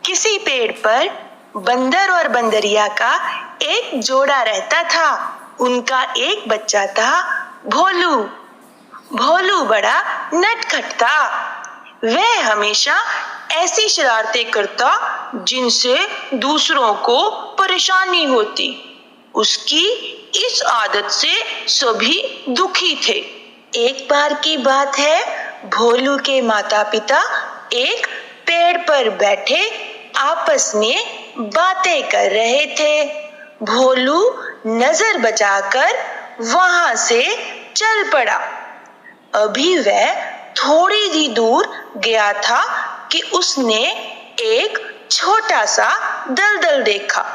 किसी पेड़ पर बंदर और बंदरिया का एक जोड़ा रहता था। उनका एक बच्चा था भोलू। भोलू बड़ा नटखट था। वह हमेशा ऐसी शरारतें करता जिनसे दूसरों को परेशानी होती। उसकी इस आदत से सभी दुखी थे। एक बार की बात है, भोलू के माता पिता एक पेड़ पर बैठे आपस में बातें कर रहे थे। भोलू नजर बचाकर वहां से चल पड़ा। अभी वह थोड़ी ही दूर गया था कि उसने एक छोटा सा दलदल देखा।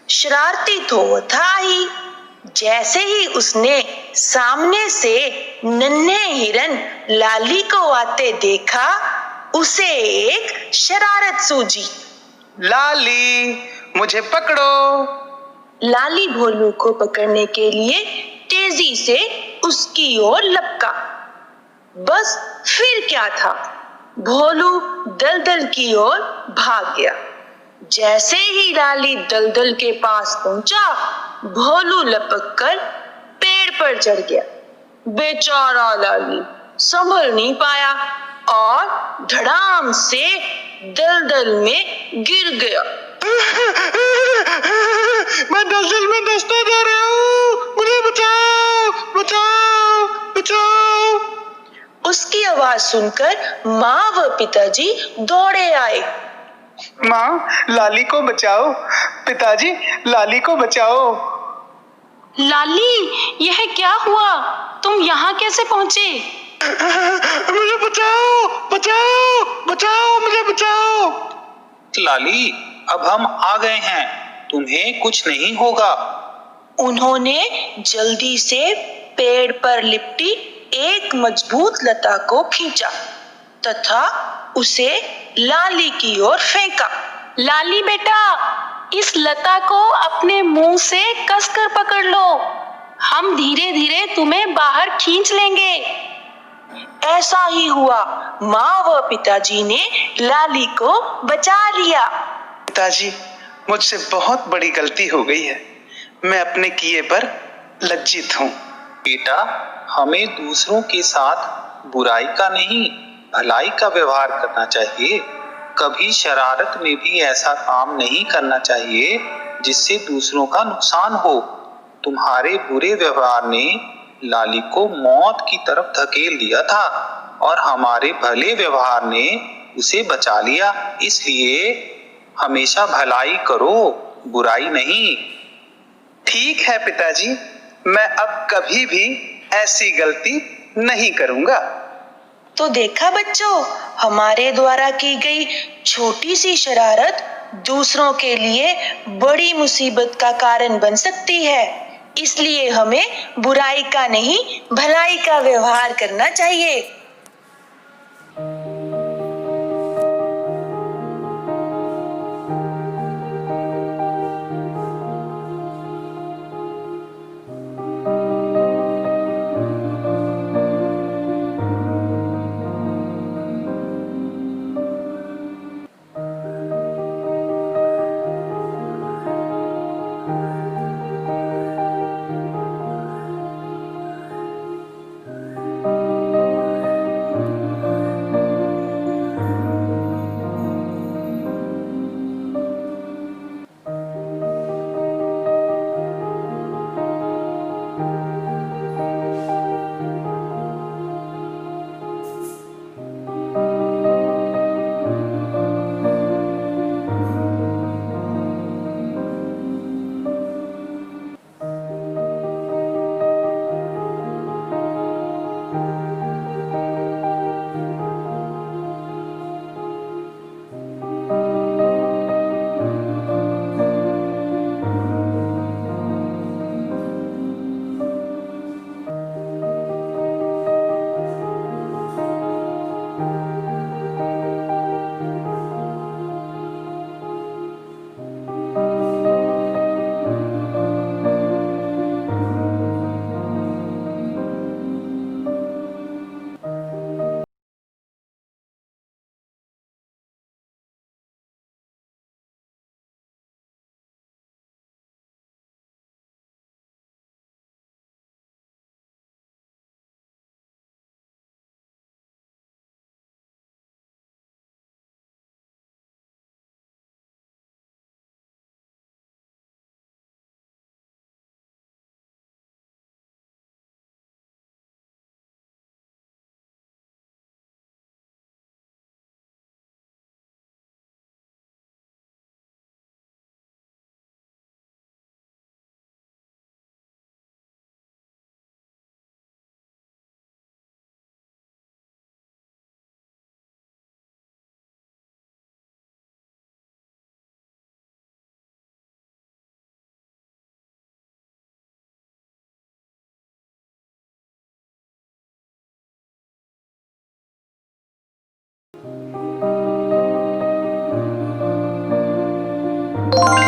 शरारती तो वो था ही। जैसे ही उसने सामने से नन्हे हिरन लाली को आते देखा, उसे एक शरारत सूझी। लाली, मुझे पकड़ो। लाली भोलू को पकड़ने के लिए तेजी से उसकी ओर लपका। बस फिर क्या था, भोलू दलदल की ओर भाग गया। जैसे ही लाली दलदल के पास पहुंचा, भोलू लपक कर पेड़ पर चढ़ गया। बेचारा लाली संभल नहीं पाया और धड़ाम से दलदल में गिर गया। मैं दलदल में धंसता जा रहा हूँ, मुझे बचाओ, बचाओ, बचाओ। उसकी आवाज सुनकर माँ व पिताजी दौड़े आए। माँ, लाली को बचाओ। पिताजी, लाली को बचाओ। लाली, यह क्या हुआ? तुम यहाँ कैसे पहुँचे? मुझे बचाओ, बचाओ, बचाओ, मुझे बचाओ। लाली, अब हम आ गए हैं, तुम्हें कुछ नहीं होगा। उन्होंने जल्दी से पेड़ पर लिपटी एक मजबूत लता को खींचा तथा उसे लाली की ओर फेंका। लाली बेटा, इस लता को अपने मुंह से कसकर पकड़ लो। हम धीरे धीरे तुम्हें बाहर खींच लेंगे। ऐसा ही हुआ। माँ व पिताजी ने लाली को बचा लिया। पिताजी, मुझसे बहुत बड़ी गलती हो गई है। मैं अपने किए पर लज्जित हूँ। बेटा, हमें दूसरों के साथ बुराई का नहीं, भलाई का व्यवहार करना चाहिए। कभी शरारत में भी ऐसा काम नहीं करना चाहिए जिससे दूसरों का नुकसान हो। तुम्हारे बुरे व्यवहार ने लाली को मौत की तरफ धकेल दिया था और हमारे भले व्यवहार ने उसे बचा लिया। इसलिए हमेशा भलाई करो, बुराई नहीं। ठीक है पिताजी, मैं अब कभी भी ऐसी गलती नहीं करूंगा। तो देखा बच्चों, हमारे द्वारा की गई छोटी सी शरारत दूसरों के लिए बड़ी मुसीबत का कारण बन सकती है। इसलिए हमें बुराई का नहीं, भलाई का व्यवहार करना चाहिए। है।